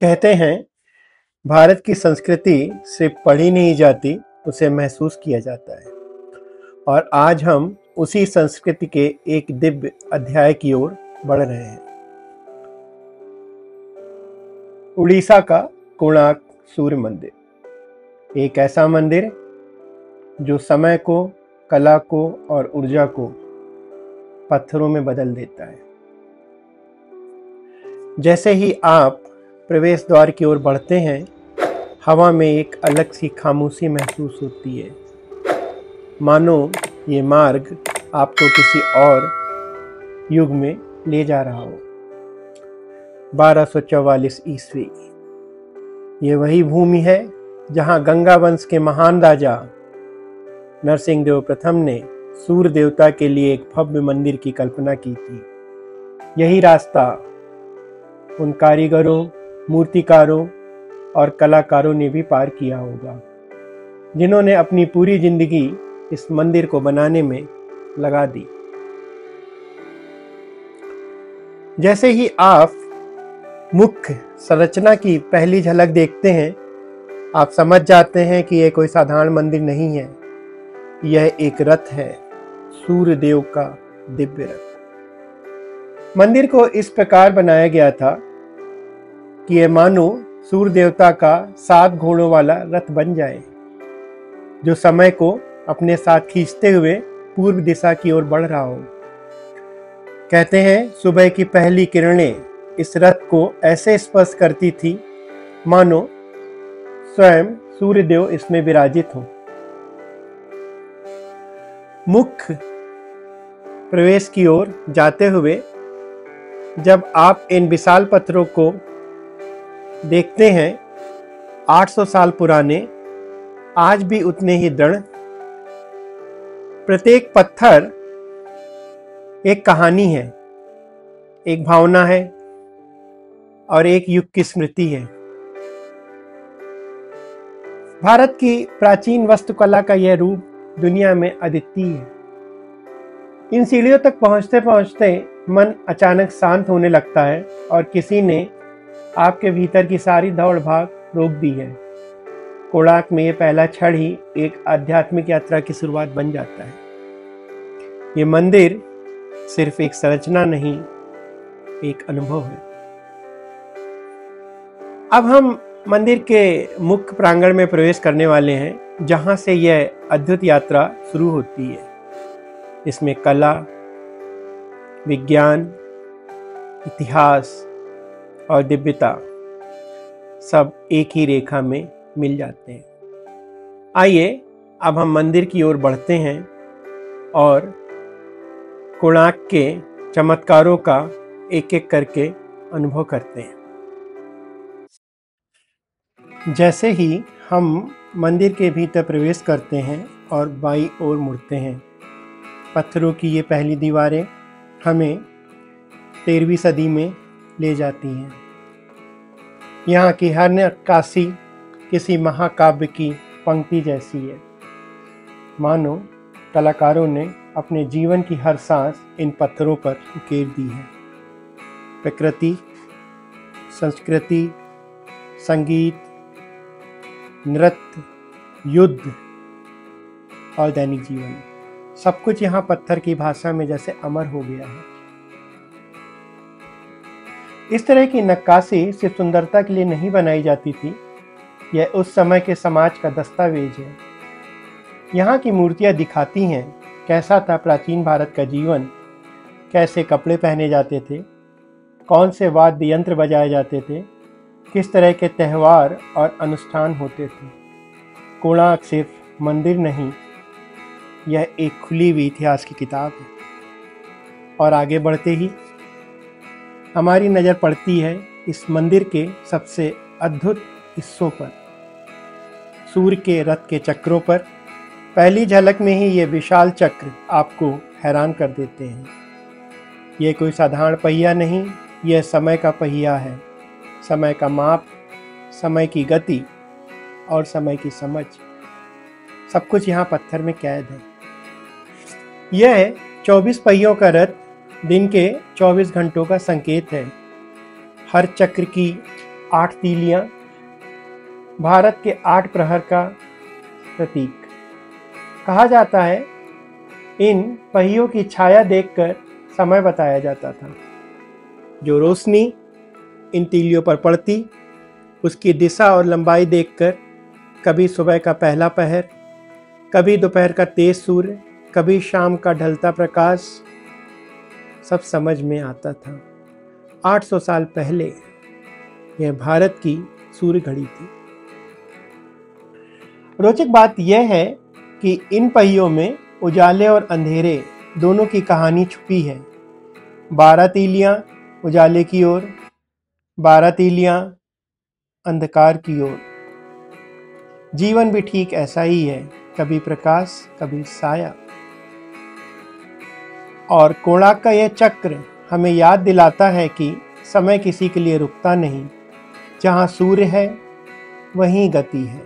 कहते हैं भारत की संस्कृति सिर्फ पढ़ी नहीं जाती, उसे महसूस किया जाता है। और आज हम उसी संस्कृति के एक दिव्य अध्याय की ओर बढ़ रहे हैं। उड़ीसा का कोणार्क सूर्य मंदिर एक ऐसा मंदिर जो समय को, कला को और ऊर्जा को पत्थरों में बदल देता है। जैसे ही आप प्रवेश द्वार की ओर बढ़ते हैं, हवा में एक अलग सी खामोशी महसूस होती है, मानो ये मार्ग आपको किसी और युग में ले जा रहा हो। 1244 ईस्वी, ये वही भूमि है जहां गंगा वंश के महान राजा नरसिंह देव प्रथम ने सूर्य देवता के लिए एक भव्य मंदिर की कल्पना की थी। यही रास्ता उन कारीगरों, मूर्तिकारों और कलाकारों ने भी पार किया होगा, जिन्होंने अपनी पूरी जिंदगी इस मंदिर को बनाने में लगा दी। जैसे ही आप मुख्य संरचना की पहली झलक देखते हैं, आप समझ जाते हैं कि यह कोई साधारण मंदिर नहीं है। यह एक रथ है, सूर्य देव का दिव्य रथ। मंदिर को इस प्रकार बनाया गया था कि यह मानो सूर्य देवता का 7 घोड़ों वाला रथ बन जाए, जो समय को अपने साथ खींचते हुए पूर्व दिशा की ओर बढ़ रहा हो। कहते हैं सुबह की पहली किरणें इस रथ को ऐसे स्पर्श करती थी, मानो स्वयं सूर्य देव इसमें विराजित हो। मुख्य प्रवेश की ओर जाते हुए जब आप इन विशाल पत्थरों को देखते हैं, 800 साल पुराने, आज भी उतने ही दृढ़। प्रत्येक पत्थर एक कहानी है, एक भावना है और एक युग की स्मृति है। भारत की प्राचीन वास्तुकला का यह रूप दुनिया में अद्वितीय है। इन सीढ़ियों तक पहुंचते पहुंचते मन अचानक शांत होने लगता है और किसी ने आपके भीतर की सारी दौड़ भाग रोक दी है। कोणार्क में यह पहला क्षण ही एक आध्यात्मिक यात्रा की शुरुआत बन जाता है। ये मंदिर सिर्फ एक संरचना नहीं, एक अनुभव है। अब हम मंदिर के मुख्य प्रांगण में प्रवेश करने वाले हैं, जहां से यह अद्भुत यात्रा शुरू होती है। इसमें कला, विज्ञान, इतिहास और दिव्यता सब एक ही रेखा में मिल जाते हैं। आइए अब हम मंदिर की ओर बढ़ते हैं और कोणार्क के चमत्कारों का एक एक करके अनुभव करते हैं। जैसे ही हम मंदिर के भीतर प्रवेश करते हैं और बाईं ओर मुड़ते हैं, पत्थरों की ये पहली दीवारें हमें 13वीं सदी में ले जाती हैं। यहाँ की हर नक्काशी किसी महाकाव्य की पंक्ति जैसी है, मानो कलाकारों ने अपने जीवन की हर सांस इन पत्थरों पर उकेर दी है। प्रकृति, संस्कृति, संगीत, नृत्य, युद्ध और दैनिक जीवन, सब कुछ यहाँ पत्थर की भाषा में जैसे अमर हो गया है। इस तरह की नक्काशी सिर्फ सुंदरता के लिए नहीं बनाई जाती थी, यह उस समय के समाज का दस्तावेज है। यहाँ की मूर्तियाँ दिखाती हैं कैसा था प्राचीन भारत का जीवन, कैसे कपड़े पहने जाते थे, कौन से वाद्य यंत्र बजाए जाते थे, किस तरह के त्यौहार और अनुष्ठान होते थे। कोणार्क सिर्फ मंदिर नहीं, यह एक खुली हुई इतिहास की किताब है। और आगे बढ़ते ही हमारी नज़र पड़ती है इस मंदिर के सबसे अद्भुत हिस्सों पर, सूर्य के रथ के चक्रों पर। पहली झलक में ही ये विशाल चक्र आपको हैरान कर देते हैं। यह कोई साधारण पहिया नहीं, यह समय का पहिया है। समय का माप, समय की गति और समय की समझ, सब कुछ यहाँ पत्थर में कैद है। यह 24 पहियों का रथ दिन के 24 घंटों का संकेत है। हर चक्र की 8 तीलियां भारत के 8 प्रहर का प्रतीक। कहा जाता है इन पहियों की छाया देखकर समय बताया जाता था। जो रोशनी इन तीलियों पर पड़ती, उसकी दिशा और लंबाई देखकर कभी सुबह का पहला पहर, कभी दोपहर का तेज सूर्य, कभी शाम का ढलता प्रकाश सब समझ में आता था। 800 साल पहले यह भारत की सूर्य घड़ी थी। रोचक बात यह है कि इन पहियों में उजाले और अंधेरे दोनों की कहानी छुपी है। 12 तीलियां उजाले की ओर, 12 तीलियां अंधकार की ओर। जीवन भी ठीक ऐसा ही है, कभी प्रकाश कभी साया। और कोणार्क का यह चक्र हमें याद दिलाता है कि समय किसी के लिए रुकता नहीं। जहाँ सूर्य है वहीं गति है,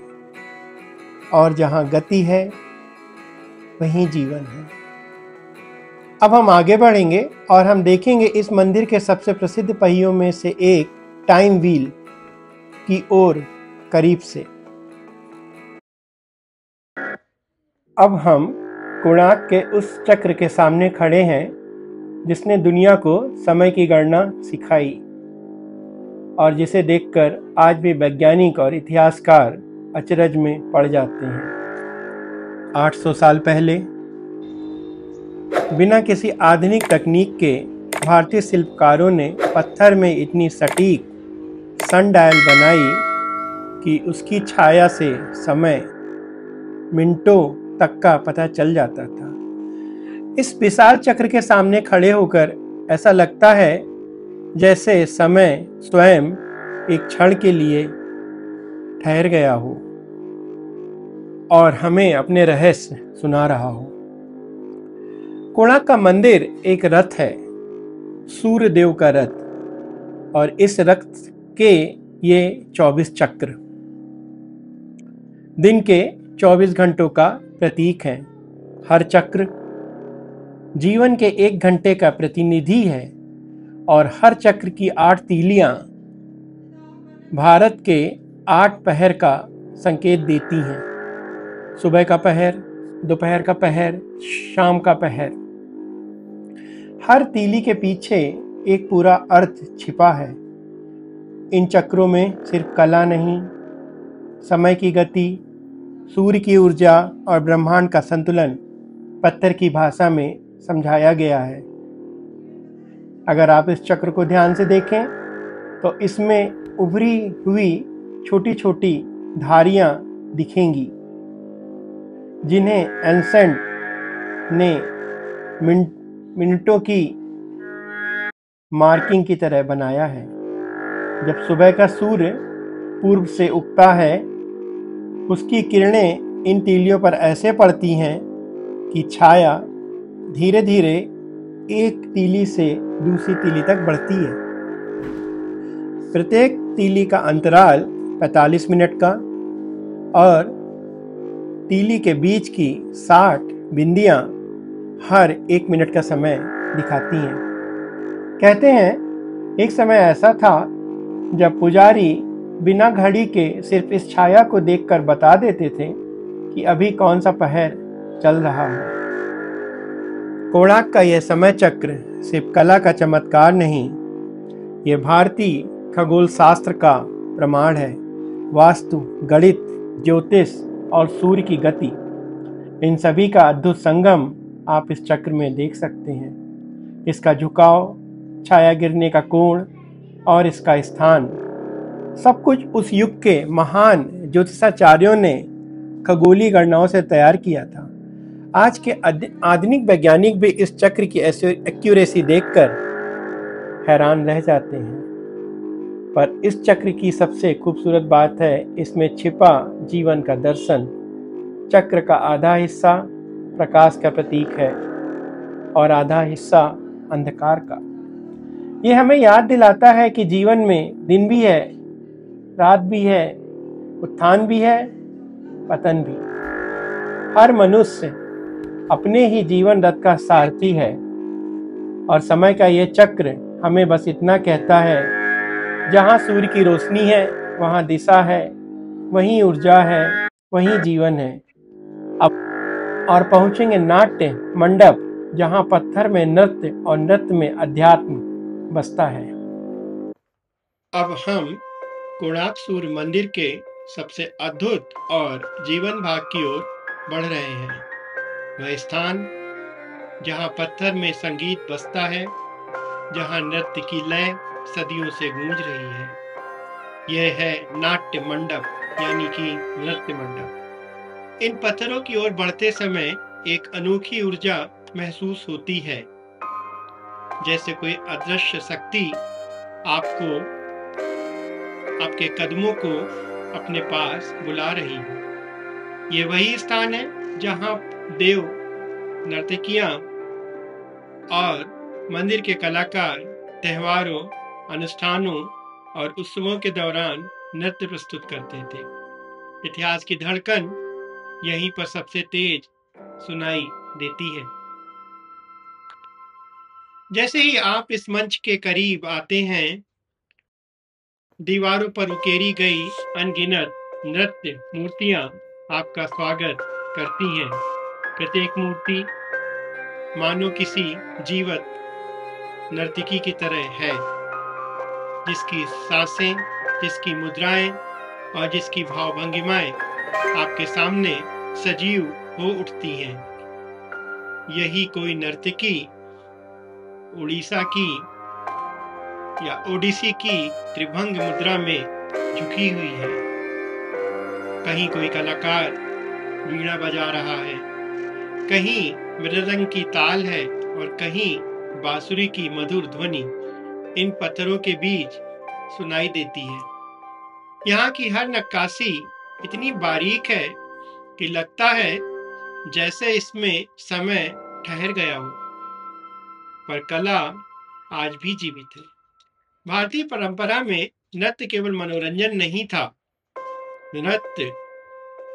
और जहाँ गति है वहीं जीवन है। अब हम आगे बढ़ेंगे और हम देखेंगे इस मंदिर के सबसे प्रसिद्ध पहियों में से एक टाइम व्हील की ओर करीब से। अब हम कोणार्क के उस चक्र के सामने खड़े हैं जिसने दुनिया को समय की गणना सिखाई और जिसे देखकर आज भी वैज्ञानिक और इतिहासकार अचरज में पड़ जाते हैं। 800 साल पहले बिना किसी आधुनिक तकनीक के भारतीय शिल्पकारों ने पत्थर में इतनी सटीक सन डायल बनाई कि उसकी छाया से समय मिनटों तक का पता चल जाता था। इस विशाल चक्र के सामने खड़े होकर ऐसा लगता है जैसे समय स्वयं एक क्षण के लिए ठहर गया हो और हमें अपने रहस्य सुना रहा हो। कोणार्क का मंदिर एक रथ है, सूर्य देव का रथ, और इस रथ के ये 24 चक्र दिन के 24 घंटों का प्रतीक है। हर चक्र जीवन के 1 घंटे का प्रतिनिधि है और हर चक्र की 8 तीलियां भारत के 8 पहर का संकेत देती हैं। सुबह का पहर, दोपहर का पहर, शाम का पहर। हर तीली के पीछे एक पूरा अर्थ छिपा है। इन चक्रों में सिर्फ कला नहीं, समय की गति, सूर्य की ऊर्जा और ब्रह्मांड का संतुलन पत्थर की भाषा में समझाया गया है। अगर आप इस चक्र को ध्यान से देखें तो इसमें उभरी हुई छोटी छोटी धारियां दिखेंगी जिन्हें एंसेंट ने मिनटों की मार्किंग की तरह बनाया है। जब सुबह का सूर्य पूर्व से उगता है, उसकी किरणें इन तीलियों पर ऐसे पड़ती हैं कि छाया धीरे धीरे एक तीली से दूसरी तीली तक बढ़ती है। प्रत्येक तीली का अंतराल 45 मिनट का और तीली के बीच की 60 बिंदियां हर 1 मिनट का समय दिखाती हैं। कहते हैं एक समय ऐसा था जब पुजारी बिना घड़ी के सिर्फ इस छाया को देखकर बता देते थे कि अभी कौन सा पहर चल रहा है। कोणार्क का यह समय चक्र सिर्फ कला का चमत्कार नहीं, यह भारतीय खगोल शास्त्र का प्रमाण है। वास्तु, गणित, ज्योतिष और सूर्य की गति, इन सभी का अद्भुत संगम आप इस चक्र में देख सकते हैं। इसका झुकाव, छाया गिरने का कोण और इसका स्थान, सब कुछ उस युग के महान ज्योतिषाचार्यों ने खगोलीय गणनाओं से तैयार किया था। आज के आधुनिक वैज्ञानिक भी इस चक्र की एक्यूरेसी देखकर हैरान रह जाते हैं। पर इस चक्र की सबसे खूबसूरत बात है इसमें छिपा जीवन का दर्शन। चक्र का आधा हिस्सा प्रकाश का प्रतीक है और आधा हिस्सा अंधकार का। यह हमें याद दिलाता है कि जीवन में दिन भी है, रात भी है, उत्थान भी है, पतन भी। हर मनुष्य अपने ही जीवन रथ का सारथी है और समय का यह चक्र हमें बस इतना कहता है, जहाँ सूर्य की रोशनी है वहाँ दिशा है, वहीं ऊर्जा है, वहीं जीवन है। अब और पहुँचेंगे नाट्य मंडप, जहाँ पत्थर में नृत्य और नृत्य में अध्यात्म बसता है। अब हम कोणार्क सूर्य मंदिर के सबसे अद्भुत और जीवन भाग की ओर बढ़ रहे हैं। वह स्थान जहाँ पत्थर में संगीत बसता है, जहाँ नृत्य की लय सदियों से गूंज रही है। यह है नाट्य मंडप, यानी कि नृत्य मंडप। इन पत्थरों की ओर बढ़ते समय एक अनोखी ऊर्जा महसूस होती है, जैसे कोई अदृश्य शक्ति आपके कदमों को अपने पास बुला रही है। ये वही स्थान है जहाँ देव, नर्तकियां और मंदिर के कलाकार त्योहारों, अनुष्ठानों और उत्सवों के दौरान नृत्य प्रस्तुत करते थे। इतिहास की धड़कन यहीं पर सबसे तेज सुनाई देती है। जैसे ही आप इस मंच के करीब आते हैं, दीवारों पर उकेरी गई अनगिनत नृत्य मूर्तियां आपका स्वागत करती हैं। प्रत्येक मूर्ति मानो किसी जीवत नर्तकी की तरह है, जिसकी सांसें, जिसकी मुद्राएं और जिसकी भावभंगिमाएं आपके सामने सजीव हो उठती हैं। यही कोई नर्तकी उड़ीसा की या ओडिसी की त्रिभंग मुद्रा में झुकी हुई है। कहीं कोई कलाकार वीणा बजा रहा है, कहीं मृदंग की ताल है और कहीं बांसुरी की मधुर ध्वनि इन पत्थरों के बीच सुनाई देती है। यहाँ की हर नक्काशी इतनी बारीक है कि लगता है जैसे इसमें समय ठहर गया हो, पर कला आज भी जीवित है। भारतीय परंपरा में नृत्य केवल मनोरंजन नहीं था। नृत्य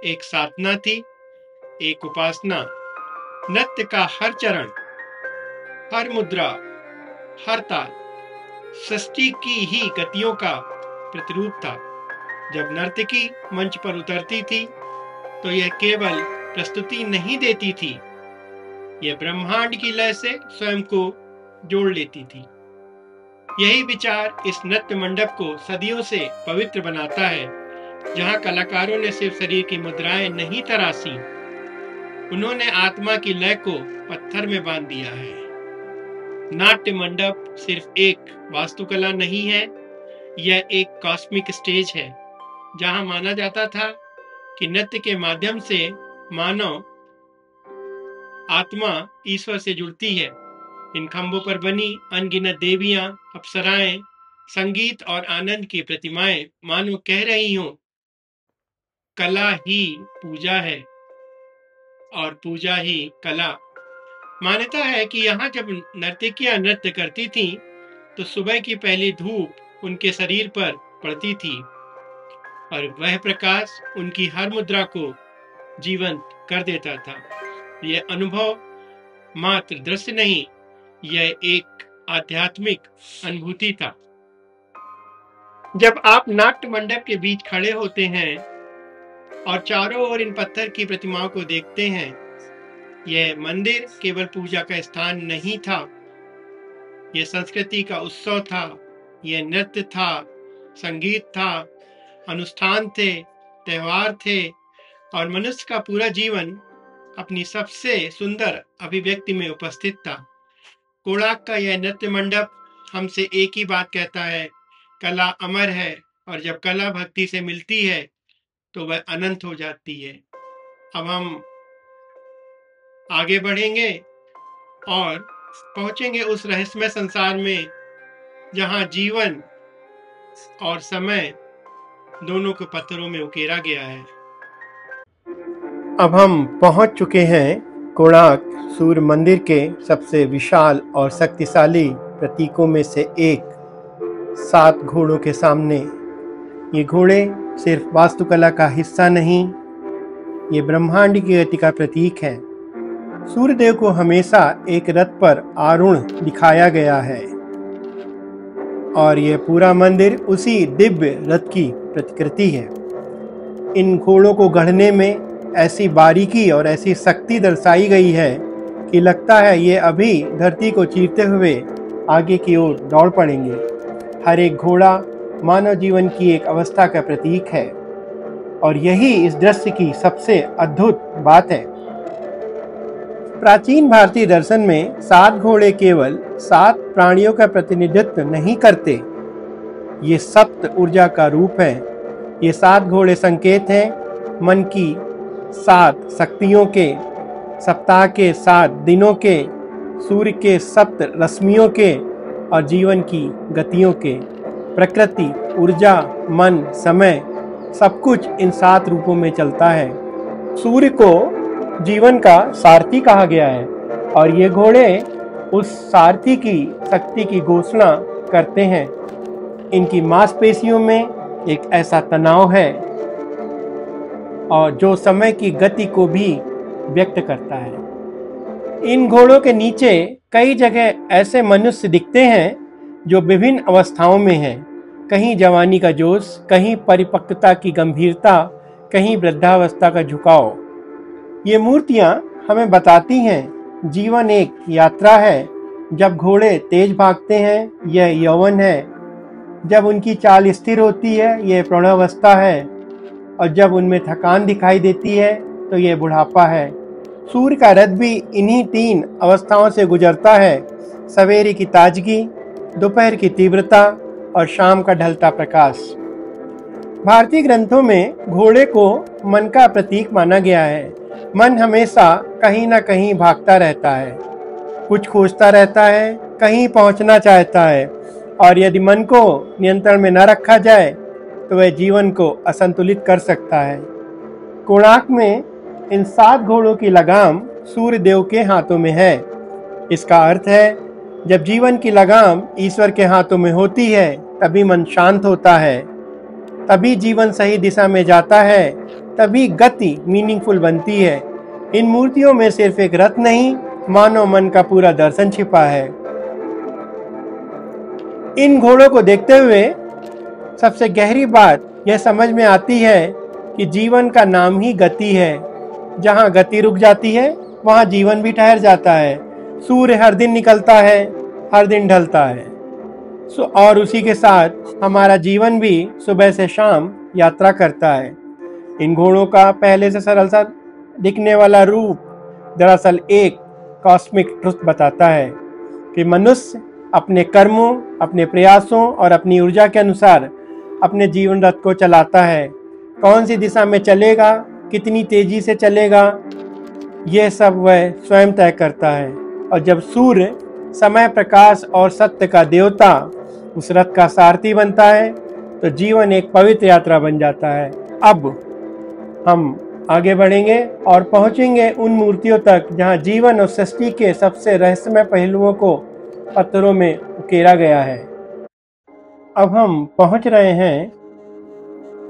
एक साधना थी, एक उपासना। नृत्य का हर चरण, हर मुद्रा, हर ताल सृष्टि की ही गतियों का प्रतिरूप था। जब नर्तकी मंच पर उतरती थी तो यह केवल प्रस्तुति नहीं देती थी, यह ब्रह्मांड की लय से स्वयं को जोड़ लेती थी। यही विचार इस नृत्य मंडप को सदियों से पवित्र बनाता है, जहां कलाकारों ने सिर्फ शरीर की मुद्राएं नहीं तराशी, उन्होंने आत्मा की लय को पत्थर में बांध दिया है। नाट्य मंडप सिर्फ एक वास्तुकला नहीं है, यह एक कॉस्मिक स्टेज है, जहां माना जाता था कि नृत्य के माध्यम से मानव आत्मा ईश्वर से जुड़ती है। इन खंभों पर बनी अनगिनत देवियां, अप्सराएं, संगीत और आनंद की प्रतिमाएं मानो कह रही हों, कला ही पूजा है और पूजा ही कला। मान्यता है कि यहाँ जब नर्तकियां नृत्य करती थीं, तो सुबह की पहली धूप उनके शरीर पर पड़ती थी और वह प्रकाश उनकी हर मुद्रा को जीवंत कर देता था। यह अनुभव मात्र दृश्य नहीं, यह एक आध्यात्मिक अनुभूति था। जब आप नाट्य मंडप के बीच खड़े होते हैं और चारों ओर इन पत्थर की प्रतिमाओं को देखते हैं, यह मंदिर केवल पूजा का स्थान नहीं था, यह संस्कृति का उत्सव था। यह नृत्य था, संगीत था, अनुष्ठान थे, त्योहार थे और मनुष्य का पूरा जीवन अपनी सबसे सुंदर अभिव्यक्ति में उपस्थित था। कोणार्क का यह नृत्य मंडप हमसे एक ही बात कहता है, कला अमर है और जब कला भक्ति से मिलती है तो वह अनंत हो जाती है। अब हम आगे बढ़ेंगे और पहुंचेंगे उस रहस्यमय संसार में जहां जीवन और समय दोनों को पत्थरों में उकेरा गया है। अब हम पहुंच चुके हैं कोणार्क सूर्य मंदिर के सबसे विशाल और शक्तिशाली प्रतीकों में से एक, 7 घोड़ों के सामने। ये घोड़े सिर्फ वास्तुकला का हिस्सा नहीं, ये ब्रह्मांड की गति का प्रतीक है। सूर्यदेव को हमेशा एक रथ पर आरूढ़ दिखाया गया है। और यह पूरा मंदिर उसी दिव्य रथ की प्रतिकृति है। इन घोड़ों को गढ़ने में ऐसी बारीकी और ऐसी शक्ति दर्शाई गई है कि लगता है ये अभी धरती को चीरते हुए आगे की ओर दौड़ पड़ेंगे। हर एक घोड़ा मानव जीवन की एक अवस्था का प्रतीक है और यही इस दृश्य की सबसे अद्भुत बात है। प्राचीन भारतीय दर्शन में 7 घोड़े केवल 7 प्राणियों का प्रतिनिधित्व नहीं करते, ये सप्त ऊर्जा का रूप है। ये 7 घोड़े संकेत हैं मन की 7 शक्तियों के, सप्ताह के 7 दिनों के, सूर्य के 7 रश्मियों के और जीवन की गतियों के। प्रकृति, ऊर्जा, मन, समय सब कुछ इन 7 रूपों में चलता है। सूर्य को जीवन का सारथी कहा गया है और ये घोड़े उस सारथी की शक्ति की घोषणा करते हैं। इनकी मांसपेशियों में एक ऐसा तनाव है और जो समय की गति को भी व्यक्त करता है। इन घोड़ों के नीचे कई जगह ऐसे मनुष्य दिखते हैं जो विभिन्न अवस्थाओं में हैं, कहीं जवानी का जोश, कहीं परिपक्वता की गंभीरता, कहीं वृद्धावस्था का झुकाव। ये मूर्तियां हमें बताती हैं जीवन एक यात्रा है। जब घोड़े तेज भागते हैं यह यौवन है, जब उनकी चाल स्थिर होती है यह प्रौढ़ावस्था है और जब उनमें थकान दिखाई देती है तो यह बुढ़ापा है। सूर्य का रथ भी इन्हीं 3 अवस्थाओं से गुजरता है, सवेरे की ताजगी, दोपहर की तीव्रता और शाम का ढलता प्रकाश। भारतीय ग्रंथों में घोड़े को मन का प्रतीक माना गया है। मन हमेशा कहीं ना कहीं भागता रहता है, कुछ खोजता रहता है, कहीं पहुंचना चाहता है और यदि मन को नियंत्रण में न रखा जाए तो वह जीवन को असंतुलित कर सकता है। कोणार्क में इन 7 घोड़ों की लगाम सूर्य देव के हाथों में है। इसका अर्थ है जब जीवन की लगाम ईश्वर के हाथों में होती है तभी मन शांत होता है, तभी जीवन सही दिशा में जाता है, तभी गति मीनिंगफुल बनती है। इन मूर्तियों में सिर्फ एक रथ नहीं, मानव मन का पूरा दर्शन छिपा है। इन घोड़ों को देखते हुए सबसे गहरी बात यह समझ में आती है कि जीवन का नाम ही गति है। जहाँ गति रुक जाती है वहाँ जीवन भी ठहर जाता है। सूर्य हर दिन निकलता है, हर दिन ढलता है, और उसी के साथ हमारा जीवन भी सुबह से शाम यात्रा करता है। इन घोड़ों का पहले से सरल सा दिखने वाला रूप दरअसल एक कॉस्मिक ट्रुथ बताता है कि मनुष्य अपने कर्मों, अपने प्रयासों और अपनी ऊर्जा के अनुसार अपने जीवन रथ को चलाता है। कौन सी दिशा में चलेगा, कितनी तेजी से चलेगा, यह सब वह स्वयं तय करता है। और जब सूर्य समय, प्रकाश और सत्य का देवता उस रथ का सारथी बनता है तो जीवन एक पवित्र यात्रा बन जाता है। अब हम आगे बढ़ेंगे और पहुंचेंगे उन मूर्तियों तक जहां जीवन और सृष्टि के सबसे रहस्यमय पहलुओं को पत्थरों में उकेरा गया है। अब हम पहुंच रहे हैं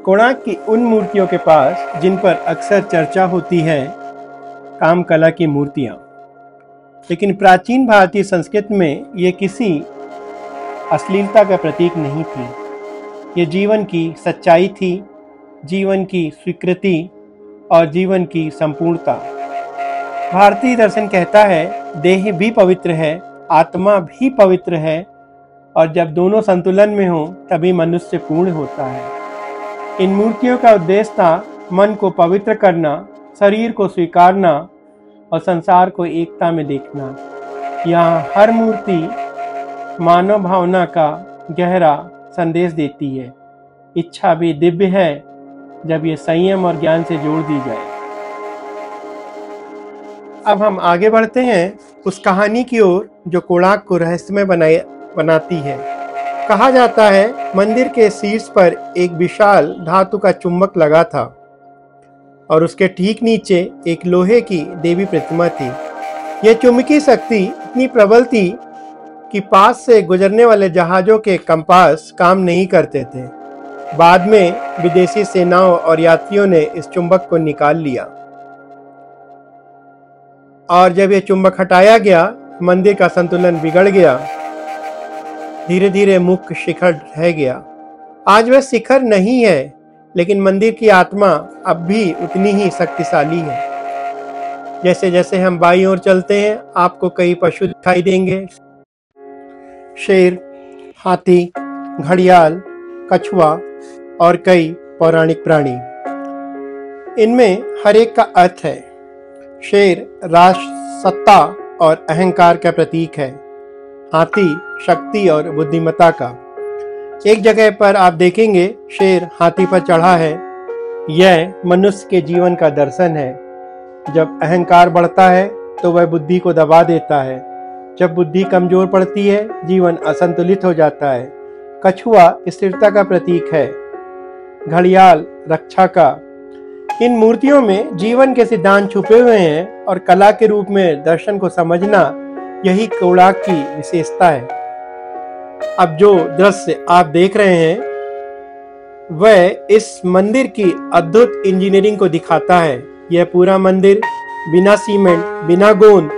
कोणार्क की उन मूर्तियों के पास जिन पर अक्सर चर्चा होती है, काम कला की मूर्तियां। लेकिन प्राचीन भारतीय संस्कृति में ये किसी अश्लीलता का प्रतीक नहीं थी। ये जीवन की सच्चाई थी, जीवन की स्वीकृति और जीवन की संपूर्णता। भारतीय दर्शन कहता है देह भी पवित्र है, आत्मा भी पवित्र है और जब दोनों संतुलन में हो तभी मनुष्य पूर्ण होता है। इन मूर्तियों का उद्देश्य था मन को पवित्र करना, शरीर को स्वीकारना और संसार को एकता में देखना। यहाँ हर मूर्ति मानव भावना का गहरा संदेश देती है। इच्छा भी दिव्य है जब ये संयम और ज्ञान से जोड़ दी जाए। अब हम आगे बढ़ते हैं उस कहानी की ओर जो कोणार्क को रहस्यमय बनाती है। कहा जाता है मंदिर के शीर्ष पर एक विशाल धातु का चुंबक लगा था और उसके ठीक नीचे एक लोहे की देवी प्रतिमा थी। यह चुंबकीय शक्ति इतनी प्रबल थी कि पास से गुजरने वाले जहाजों के कंपास काम नहीं करते थे। बाद में विदेशी सेनाओं और यात्रियों ने इस चुंबक को निकाल लिया और जब यह चुंबक हटाया गया, मंदिर का संतुलन बिगड़ गया। धीरे धीरे मुख्य शिखर ढह गया। आज वह शिखर नहीं है, लेकिन मंदिर की आत्मा अब भी उतनी ही शक्तिशाली है। जैसे जैसे हम बाईं ओर चलते हैं, आपको कई पशु दिखाई देंगे। शेर, हाथी, घड़ियाल, कछुआ और कई पौराणिक प्राणी। इनमें हर एक का अर्थ है। शेर राष्ट्र, सत्ता और अहंकार का प्रतीक है। हाथी शक्ति और बुद्धिमत्ता का। एक जगह पर आप देखेंगे शेर हाथी पर चढ़ा है। यह मनुष्य के जीवन का दर्शन है। जब अहंकार बढ़ता है तो वह बुद्धि को दबा देता है। जब बुद्धि कमजोर पड़ती है, जीवन असंतुलित हो जाता है। कछुआ स्थिरता का प्रतीक है, घड़ियाल रक्षा का। इन मूर्तियों में जीवन के सिद्धांत छुपे हुए हैं और कला के रूप में दर्शन को समझना यही कोणार्क की विशेषता है। अब जो दृश्य आप देख रहे हैं वह इस मंदिर की अद्भुत इंजीनियरिंग को दिखाता है। यह पूरा मंदिर बिना सीमेंट, बिना गोंद,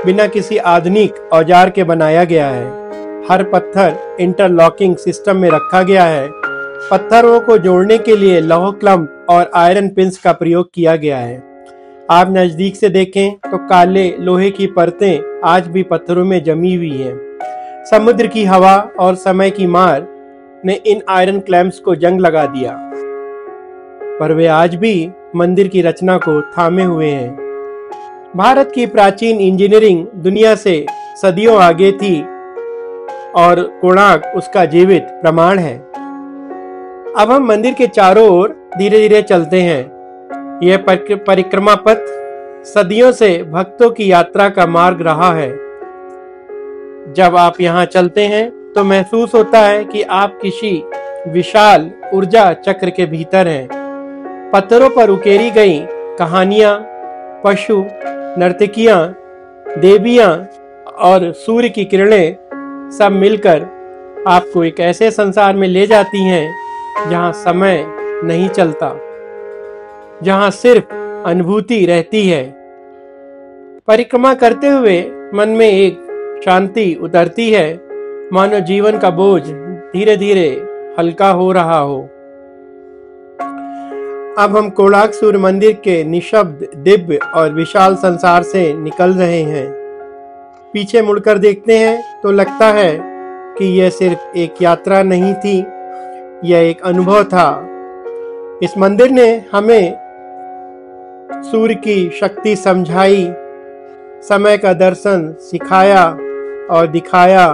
बिना किसी आधुनिक औजार के बनाया गया है। हर पत्थर इंटरलॉकिंग सिस्टम में रखा गया है। पत्थरों को जोड़ने के लिए लौह क्लम्प और आयरन पिंस का प्रयोग किया गया है। आप नजदीक से देखें तो काले लोहे की परतें आज भी पत्थरों में जमी हुई हैं। समुद्र की हवा और समय की मार ने इन आयरन क्लैंप्स को जंग लगा दिया, पर वे आज भी मंदिर की रचना को थामे हुए हैं। भारत की प्राचीन इंजीनियरिंग दुनिया से सदियों आगे थी और कोणार्क उसका जीवित प्रमाण है। अब हम मंदिर के चारों ओर धीरे धीरे चलते हैं। यह परिक्रमा पथ सदियों से भक्तों की यात्रा का मार्ग रहा है। जब आप यहाँ चलते हैं तो महसूस होता है कि आप किसी विशाल ऊर्जा चक्र के भीतर हैं। पत्थरों पर उकेरी गई कहानियां, पशु, नर्तकियां, देवियां और सूर्य की किरणें सब मिलकर आपको एक ऐसे संसार में ले जाती हैं जहां समय नहीं चलता, जहां सिर्फ अनुभूति रहती है। परिक्रमा करते हुए मन में एक शांति उतरती है, मानो जीवन का बोझ धीरे धीरे हल्का हो रहा हो। अब हम कोणार्क सूर्य मंदिर के निशब्द, दिव्य और विशाल संसार से निकल रहे हैं। पीछे मुड़कर देखते हैं तो लगता है कि यह सिर्फ एक यात्रा नहीं थी, यह एक अनुभव था। इस मंदिर ने हमें सूर्य की शक्ति समझाई, समय का दर्शन सिखाया और दिखाया,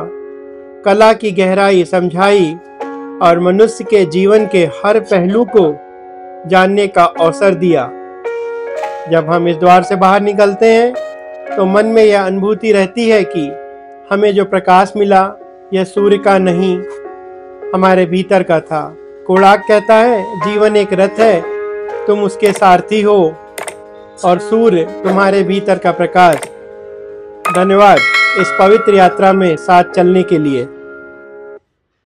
कला की गहराई समझाई और मनुष्य के जीवन के हर पहलू को जानने का अवसर दिया। जब हम इस द्वार से बाहर निकलते हैं तो मन में यह अनुभूति रहती है कि हमें जो प्रकाश मिला यह सूर्य का नहीं, हमारे भीतर का था। कोणार्क कहता है, जीवन एक रथ है, तुम उसके सारथी हो और सूर्य तुम्हारे भीतर का प्रकाश। धन्यवाद इस पवित्र यात्रा में साथ चलने के लिए।